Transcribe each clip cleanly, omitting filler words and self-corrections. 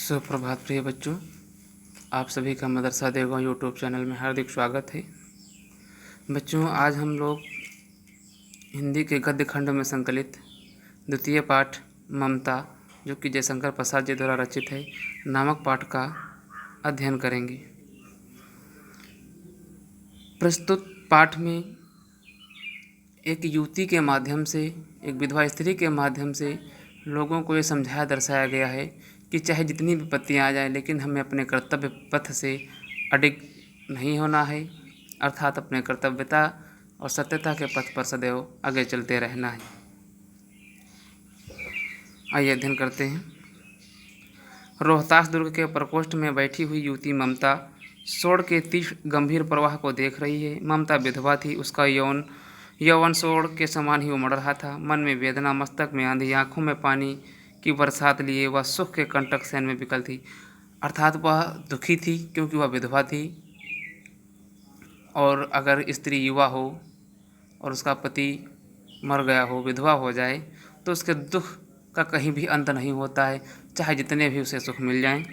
सुप्रभात प्रिय बच्चों, आप सभी का मदरसा देवगांव यूट्यूब चैनल में हार्दिक स्वागत है। बच्चों, आज हम लोग हिंदी के गद्य खंड में संकलित द्वितीय पाठ ममता, जो कि जयशंकर प्रसाद जी द्वारा रचित है, नामक पाठ का अध्ययन करेंगे। प्रस्तुत पाठ में एक युवती के माध्यम से, एक विधवा स्त्री के माध्यम से लोगों को ये समझाया दर्शाया गया है कि चाहे जितनी विपत्तियाँ आ जाएं, लेकिन हमें अपने कर्तव्य पथ से अडिग नहीं होना है, अर्थात अपने कर्तव्यता और सत्यता के पथ पर सदैव आगे चलते रहना है। आइए अध्ययन करते हैं। रोहतास दुर्ग के प्रकोष्ठ में बैठी हुई युवती ममता सोड़ के तीव्र गंभीर प्रवाह को देख रही है। ममता विधवा थी, उसका यौवन सोड़ के समान ही उमड़ रहा था। मन में वेदना, मस्तक में आंधी, आंखों में पानी की बरसात लिए वह सुख के कंटक सहन में विकल थी। अर्थात वह दुखी थी क्योंकि वह विधवा थी, और अगर स्त्री युवा हो और उसका पति मर गया हो, विधवा हो जाए, तो उसके दुख का कहीं भी अंत नहीं होता है, चाहे जितने भी उसे सुख मिल जाएं।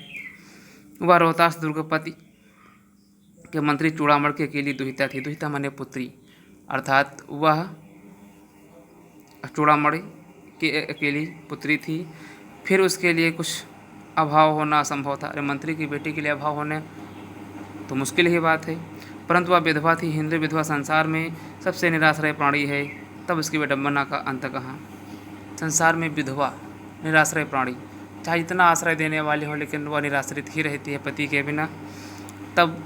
वह रोहतास दुर्गपति के मंत्री चूड़ामण के अकेली दुहिता थी। दुहिता माने पुत्री, अर्थात वह चूड़ामण की अकेली पुत्री थी। फिर उसके लिए कुछ अभाव होना असंभव था। अरे, मंत्री की बेटी के लिए अभाव होने तो मुश्किल ही बात है, परंतु वह विधवा थी। हिंदू विधवा संसार में सबसे निराश्रय प्राणी है, तब उसकी विडंबना का अंत कहाँ। संसार में विधवा निराश्रय प्राणी, चाहे जितना आश्रय देने वाले हों, लेकिन वह निराश्रित ही रहती है पति के बिना, तब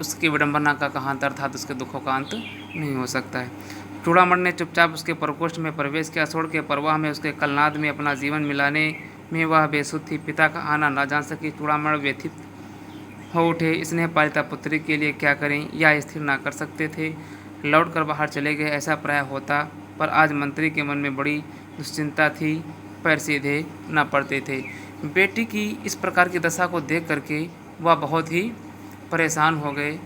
उसकी विडंबना का कहाँ अंत, अर्थात उसके दुखों का अंत नहीं हो सकता है। चूड़ामण ने चुपचाप उसके प्रकोष्ठ में प्रवेश किया। सोड़ के प्रवाह में, उसके कलनाद में अपना जीवन मिलाने में वह बेसुध थी। पिता का आना न जान सकी। चूड़ामण व्यथित हो उठे। स्नेह पालिता पुत्री के लिए क्या करें, या स्थिर ना कर सकते थे। लौट कर बाहर चले गए, ऐसा प्राय होता, पर आज मंत्री के मन में बड़ी दुश्चिंता थी, पैर सीधे न पड़ते थे। बेटी की इस प्रकार की दशा को देख करके वह बहुत ही परेशान हो गए,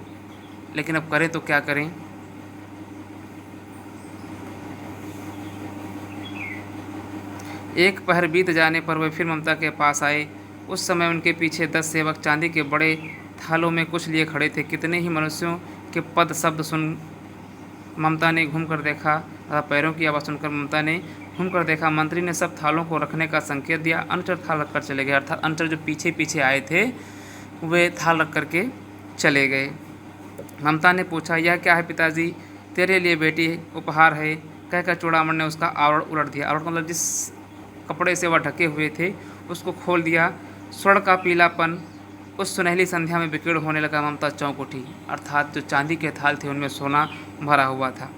लेकिन अब करें तो क्या करें। एक पहर बीत जाने पर वे फिर ममता के पास आए। उस समय उनके पीछे 10 सेवक चांदी के बड़े थालों में कुछ लिए खड़े थे। कितने ही मनुष्यों के पद शब्द सुन ममता ने घूम कर देखा, तथा पैरों की आवाज़ सुनकर ममता ने घूम कर देखा। मंत्री ने सब थालों को रखने का संकेत दिया। अनुचर थाल रख कर चले गए, अर्थात अनुचर जो पीछे पीछे आए थे वे थाल रख करके चले गए। ममता ने पूछा, यह क्या है पिताजी? तेरे लिए बेटी उपहार है, कहकर चूड़ामण ने उसका आवरण उलट दिया। आवरण मतलब जिस कपड़े से वह ढके हुए थे उसको खोल दिया। स्वर्ण का पीलापन उस सुनहली संध्या में विकीर्ण होने लगा। ममता चौंक उठी, अर्थात जो चांदी के थाल थे उनमें सोना भरा हुआ था।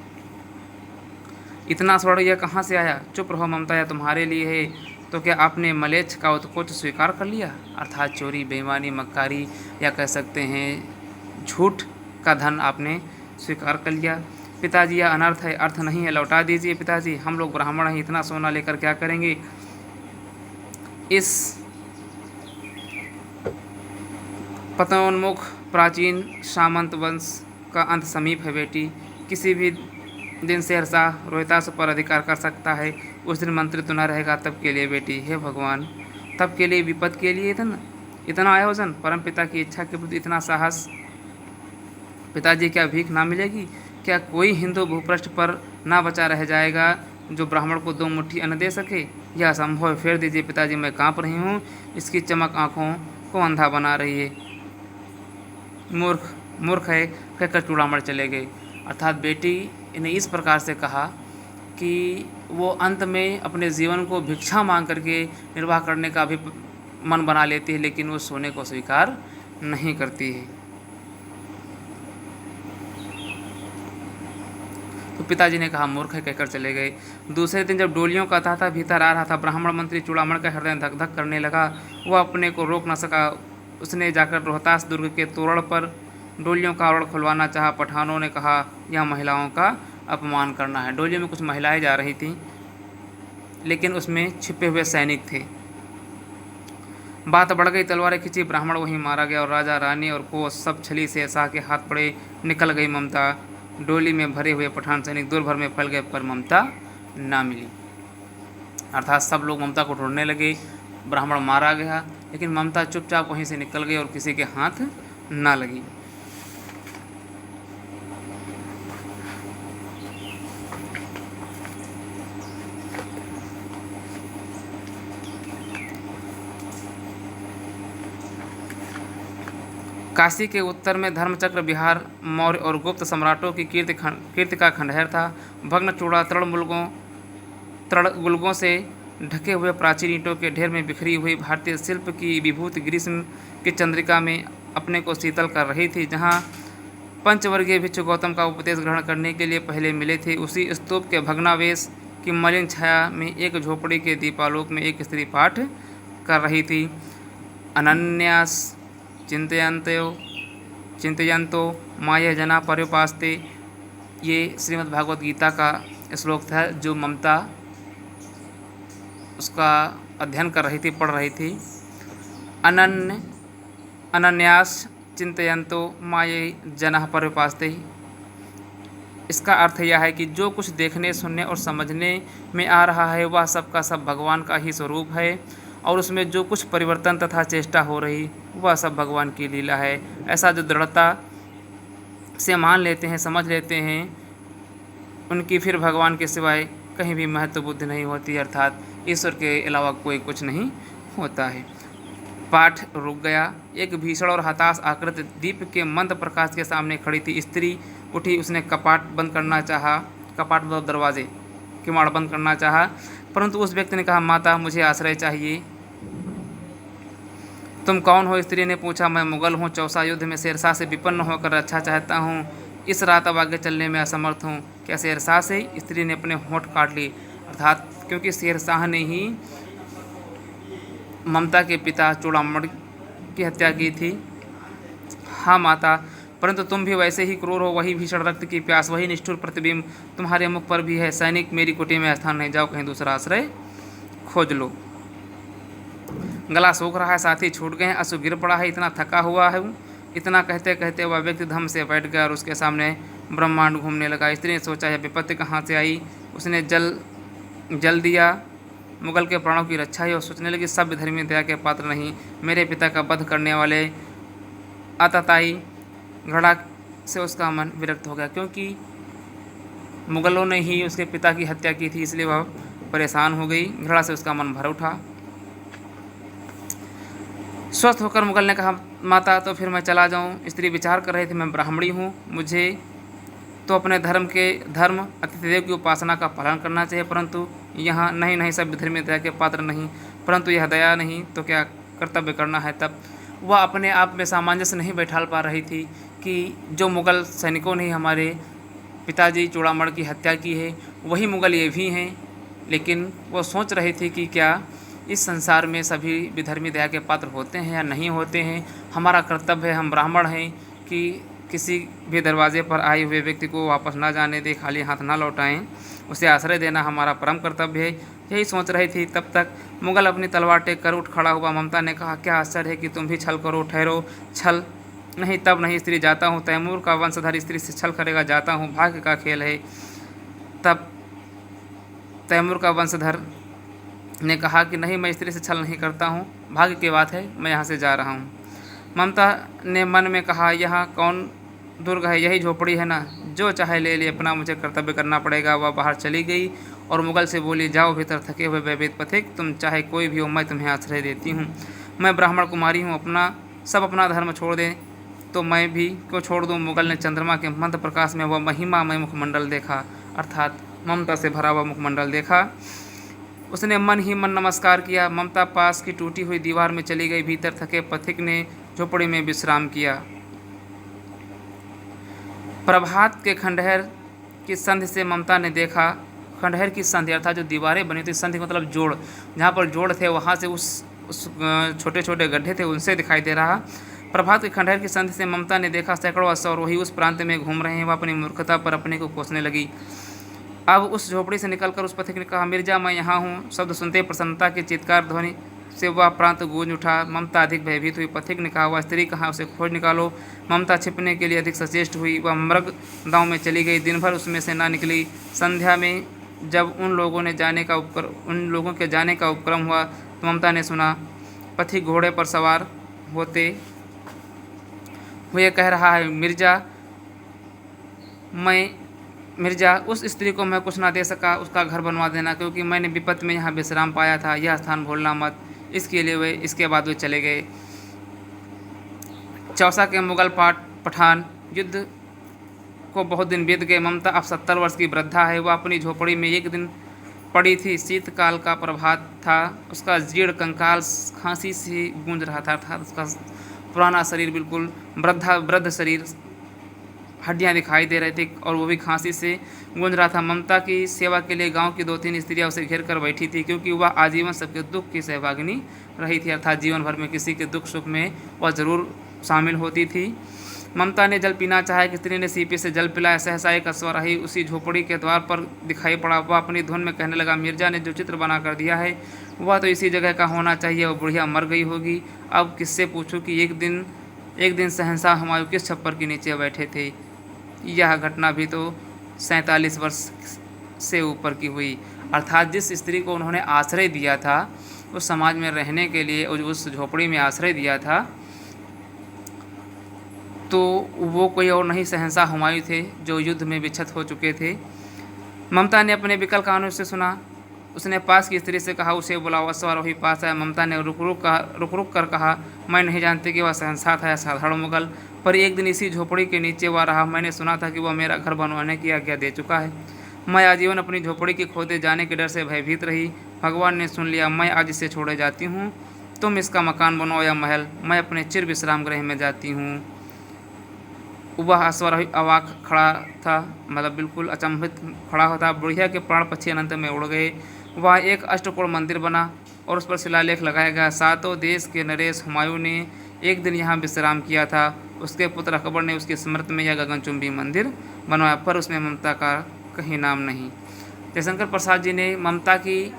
इतना स्वर्ण यह कहाँ से आया? चुप रहो ममता, यह तुम्हारे लिए है। तो क्या आपने मलेच्छ का उत्कोच स्वीकार कर लिया, अर्थात चोरी, बेईमानी, मक्कारी, या कह सकते हैं झूठ का धन आपने स्वीकार कर लिया? पिताजी, यह अनर्थ है, अर्थ नहीं है, लौटा दीजिए पिताजी। हम लोग ब्राह्मण हैं, इतना सोना लेकर क्या करेंगे? इस पतनोन्मुख प्राचीन सामंत वंश का अंत समीप है बेटी। किसी भी दिन सहरसा रोहितास पर अधिकार कर सकता है। उस दिन मंत्री तो न रहेगा, तब के लिए बेटी, हे भगवान, तब के लिए, विपद के लिए इतना आयोजन, परम पिता की इच्छा के प्रति इतना साहस। पिताजी, क्या भीख ना मिलेगी? क्या कोई हिंदू भूपृष्ठ पर ना बचा रह जाएगा जो ब्राह्मण को 2 मुट्ठी अन्न दे सके? यह असंभव है, फेर दीजिए पिताजी, मैं काँप रही हूँ। इसकी चमक आँखों को अंधा बना रही है। मूर्ख है, कहकर चूड़ामण चले गए। अर्थात बेटी ने इस प्रकार से कहा कि वो अंत में अपने जीवन को भिक्षा मांग करके निर्वाह करने का भी मन बना लेती है, लेकिन वो सोने को स्वीकार नहीं करती है। तो पिताजी ने कहा मूर्ख है, कहकर चले गए। दूसरे दिन जब डोलियों का तांता भीतर आ रहा था, ब्राह्मण मंत्री चूड़ामण का हृदय धक धक करने लगा। वह अपने को रोक न सका। उसने जाकर रोहतास दुर्ग के तोरण पर डोलियों का आवरण खुलवाना चाहा। पठानों ने कहा, यह महिलाओं का अपमान करना है। डोलियों में कुछ महिलाएं जा रही थीं, लेकिन उसमें छिपे हुए सैनिक थे। बात बढ़ गई, तलवारें खींची, ब्राह्मण वहीं मारा गया, और राजा, रानी और कोच सब छली से शाह के हाथ पड़े। निकल गई ममता। डोली में भरे हुए पठान सैनिक दूर भर में फैल गए, पर ममता ना मिली। अर्थात सब लोग ममता को ढूंढने लगे। ब्राह्मण मारा गया, लेकिन ममता चुपचाप वहीं से निकल गई और किसी के हाथ ना लगी। काशी के उत्तर में धर्मचक्र विहार मौर्य और गुप्त सम्राटों की कीर्ति का खंडहर था। भग्न चूड़ा तृणगुल्गों से ढके हुए प्राचीन ईंटों के ढेर में बिखरी हुई भारतीय शिल्प की विभूति ग्रीष्म की चंद्रिका में अपने को शीतल कर रही थी। जहाँ पंचवर्गीय भिक्षु गौतम का उपदेश ग्रहण करने के लिए पहले मिले थे, उसी स्तूप के भग्नावशेष की मलिन छाया में एक झोपड़ी के दीपालोक में एक स्त्री पाठ कर रही थी। अनन्यास चिंतयन्तो माया जना पर्युपास्ते, ये श्रीमद् भागवत गीता का श्लोक था जो ममता उसका अध्ययन कर रही थी, पढ़ रही थी। अनन्यास चिंतयन्तो माया जना पर्युपास्ते, इसका अर्थ यह है कि जो कुछ देखने, सुनने और समझने में आ रहा है वह सब का सब भगवान का ही स्वरूप है, और उसमें जो कुछ परिवर्तन तथा चेष्टा हो रही वह सब भगवान की लीला है। ऐसा जो दृढ़ता से मान लेते हैं, समझ लेते हैं, उनकी फिर भगवान के सिवाय कहीं भी महत्व बुद्धि नहीं होती, अर्थात ईश्वर के अलावा कोई कुछ नहीं होता है। पाठ रुक गया। एक भीषण और हताश आकृति दीप के मंद प्रकाश के सामने खड़ी थी। स्त्री उठी, उसने कपाट बंद करना चाहा, कपाट मतलब दरवाजे किवाड़ बंद करना चाहा, परंतु उस व्यक्ति ने कहा, माता मुझे आश्रय चाहिए। तुम कौन हो? स्त्री ने पूछा। मैं मुगल हूँ, चौसा युद्ध में शेरशाह से विपन्न होकर रक्षा चाहता हूँ, इस रात अब आगे चलने में असमर्थ हूँ। क्या शेरशाह से? स्त्री ने अपने होंठ काट लिए, अर्थात क्योंकि शेरशाह ने ही ममता के पिता चूड़ामणि की हत्या की थी। हाँ माता, परंतु तुम भी वैसे ही क्रूर हो, वही भीषण रक्त की प्यास, वही निष्ठुर प्रतिबिंब तुम्हारे मुख पर भी है। सैनिक, मेरी कुटी में स्थान नहीं, जाओ कहीं दूसरा आश्रय खोज लो। गला सूख रहा है, साथी छूट गए हैं, आंसू गिर पड़ा है, इतना थका हुआ है। इतना कहते कहते वह व्यक्ति धम से बैठ गया और उसके सामने ब्रह्मांड घूमने लगा। स्त्री ने सोचा, यह विपत्ति कहाँ से आई? उसने जल दिया मुगल के प्राणों की रक्षा ही, और सोचने लगी, सभ्य धर्मी दया के पात्र नहीं, मेरे पिता का वध करने वाले आतताई घड़ा से उसका मन विरक्त हो गया, क्योंकि मुगलों ने ही उसके पिता की हत्या की थी, इसलिए वह परेशान हो गई। घड़ा से उसका मन भर उठा। स्वस्थ होकर मुगल ने कहा, माता तो फिर मैं चला जाऊं? स्त्री विचार कर रही थी, मैं ब्राह्मणी हूँ, मुझे तो अपने धर्म अतिथिदेव की उपासना का पालन करना चाहिए, परंतु यहाँ नहीं, सब धर्म दया के पात्र नहीं। परंतु यह दया नहीं तो क्या कर्तव्य करना है? तब वह अपने आप में सामंजस्य नहीं बैठा पा रही थी कि जो मुगल सैनिकों ने हमारे पिताजी चूड़ामणि की हत्या की है, वही मुगल ये भी हैं। लेकिन वो सोच रही थी कि क्या इस संसार में सभी विधर्मी दया के पात्र होते हैं या नहीं होते हैं? हमारा कर्तव्य है, हम ब्राह्मण हैं, कि किसी भी दरवाजे पर आए हुए व्यक्ति को वापस ना जाने दें, खाली हाथ ना लौटाएं, उसे आश्रय देना हमारा परम कर्तव्य है। यही सोच रही थी, तब तक मुगल अपनी तलवार टेक कर उठ खड़ा हुआ। ममता ने कहा, क्या आश्चर्य है कि तुम भी छल करो? ठहरो, छल नहीं, तब नहीं स्त्री, जाता हूँ। तैमूर का वंशधर स्त्री से छल करेगा? जाता हूँ, भाग्य का खेल है। तब तैमूर का वंशधर ने कहा कि नहीं, मैं स्त्री से छल नहीं करता हूँ, भाग्य की बात है, मैं यहाँ से जा रहा हूँ। ममता ने मन में कहा, यहाँ कौन दुर्ग है? यही झोपड़ी है ना, जो चाहे ले ले, अपना मुझे कर्तव्य करना पड़ेगा। वह बाहर चली गई और मुगल से बोली, जाओ भीतर, थके हुए भयभीत पथिक, तुम चाहे कोई भी हो, मैं तुम्हें आश्रय देती हूँ। मैं ब्राह्मण कुमारी हूँ, अपना धर्म छोड़ दें तो मैं भी क्यों छोड़ दूँ? मुगल ने चंद्रमा के मंद प्रकाश में वह महिमामय मुखमंडल देखा, अर्थात ममता से भरा हुआ मुखमंडल देखा। उसने मन ही मन नमस्कार किया। ममता पास की टूटी हुई दीवार में चली गई। भीतर थके पथिक ने झोपड़ी में विश्राम किया। प्रभात के खंडहर की संधि से ममता ने देखा, खंडहर की संधि अर्थात जो दीवारें बनी थी, संधि मतलब जोड़, जहाँ पर जोड़ थे वहाँ से उस छोटे छोटे गड्ढे थे, उनसे दिखाई दे रहा। प्रभात के खंडहर की संधि से ममता ने देखा, सैकड़ों अश्व वही उस प्रांत में घूम रहे हैं। वह अपनी मूर्खता पर अपने को कोसने लगी। अब उस झोपड़ी से निकलकर उस पथिक ने कहा, मिर्जा मैं यहाँ हूँ। शब्द सुनते प्रसन्नता के चित्कार ध्वनि से वह प्रांत गूंज उठा। ममता अधिक भयभीत हुई। पथिक ने कहा, वह स्त्री कहाँ, उसे खोज निकालो। ममता छिपने के लिए अधिक सचेष्ट हुई। वह मृग गांव में चली गई, दिन भर उसमें से ना निकली। संध्या में जब उन लोगों के जाने का उपक्रम हुआ तो ममता ने सुना, पथिक घोड़े पर सवार होते हुए कह रहा है, मिर्जा उस स्त्री को मैं कुछ ना दे सका, उसका घर बनवा देना, क्योंकि मैंने विपत्ति में यहाँ विश्राम पाया था, यह स्थान भूलना मत। इसके बाद वे चले गए। चौसा के मुगल पठान युद्ध को बहुत दिन बीत गए। ममता अब 70 वर्ष की वृद्धा है। वह अपनी झोपड़ी में एक दिन पड़ी थी। शीतकाल का प्रभात था। उसका जीर्ण कंकाल खांसी से गूंज रहा था, अर्थात उसका पुराना शरीर, बिल्कुल वृद्ध शरीर, हड्डियां दिखाई दे रही थी और वो भी खांसी से गूंज रहा था। ममता की सेवा के लिए गांव की 2-3 स्त्रियां उसे घेर कर बैठी थी, क्योंकि वह आजीवन सबके दुख की सहभागिनी रही थी, अर्थात जीवन भर में किसी के दुख सुख में वह जरूर शामिल होती थी। ममता ने जल पीना चाहा कि स्त्री ने सीपी से जल पिलाया। सहसा एक अश्वारोही उसी झोपड़ी के द्वार पर दिखाई पड़ा। वह अपनी धुन में कहने लगा, मिर्जा ने जो चित्र बना कर दिया है वह तो इसी जगह का होना चाहिए। वह बुढ़िया मर गई होगी। अब किससे पूछूं कि एक दिन शहंशाह हुमायूं किस छप्पर के नीचे बैठे थे। यह घटना भी तो 47 वर्ष से ऊपर की हुई। अर्थात जिस स्त्री को उन्होंने आश्रय दिया था, उस समाज में रहने के लिए उस झोपड़ी में आश्रय दिया था, तो वो कोई और नहीं, शहंशाह हुमायूं थे, जो युद्ध में विक्षत हो चुके थे। ममता ने अपने विकल कानों से सुना। उसने पास की स्त्री से कहा, उसे बुलाओ। अश्वारोही पास आया। ममता ने रुक रुक कर कहा, मैं नहीं जानती कि वह शहंशाह था या साधारण मुगल, पर एक दिन इसी झोपड़ी के नीचे वह रहा। मैंने सुना था कि वह मेरा घर बनवाने की आज्ञा दे चुका है। मैं आजीवन अपनी झोपड़ी के खोदे जाने के डर से भयभीत रही। भगवान ने सुन लिया। मैं आज इसे छोड़े जाती हूँ। तुम इसका मकान बनाओ या महल, मैं अपने चिर विश्राम गृह में जाती हूँ। वह अश्वारोही अवाक खड़ा था, मतलब बिल्कुल अचंभित खड़ा होता। बुढ़िया के प्राण पक्षी अनंत में उड़ गए। वह एक अष्टकोण मंदिर बना और उस पर शिलालेख लगाया गया, सातों देश के नरेश हुमायूं ने एक दिन यहाँ विश्राम किया था। उसके पुत्र अकबर ने उसकी स्मृति में यह गगनचुंबी मंदिर बनवाया, पर उसमें ममता का कहीं नाम नहीं। जयशंकर प्रसाद जी ने ममता की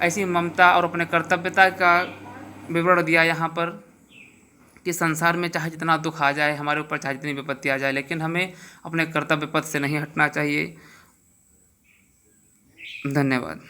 ऐसी ममता और अपने कर्तव्यता का विवरण दिया यहाँ पर, कि संसार में चाहे जितना दुख आ जाए हमारे ऊपर, चाहे जितनी विपत्ति आ जाए, लेकिन हमें अपने कर्तव्य पथ से नहीं हटना चाहिए। धन्यवाद।